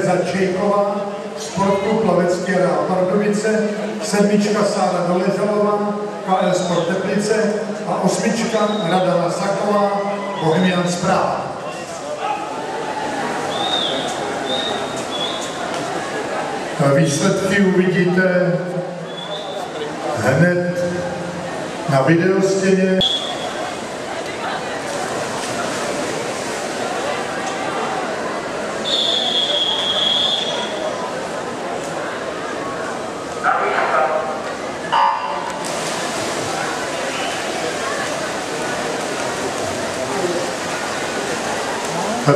Začejková, Sportklub Plavecký areál Pardubice, 7. Sára Doležalová, KL Sport Teplice a 8. Radana Saková, Bohemians Praha. Výsledky uvidíte hned na videostěně.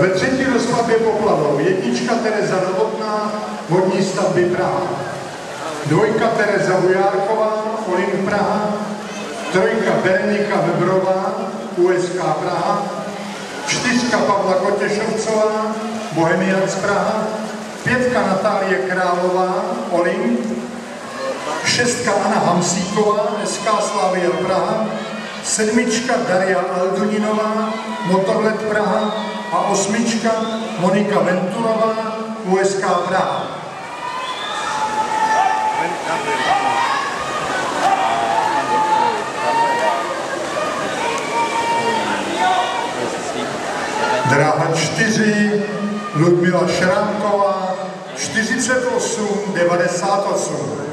Ve třetí rozkladbě poplavou 1. Tereza Novotná, Vodní stavby Praha, 2. Tereza Vujárková, Olymp Praha, 3. Berenika Vebrová, USK Praha, 4. Pavla Kotěšovcová, Bohemians Praha, 5. Natálie Králová, Olymp, 6. Anna Hamsíková, SK Slavia Praha, 7. Daria Alduninová, Motorlet Praha a 8. Monika Venturová, USK Praha. Dráha 4, Ludmila Šrámková, 48,98.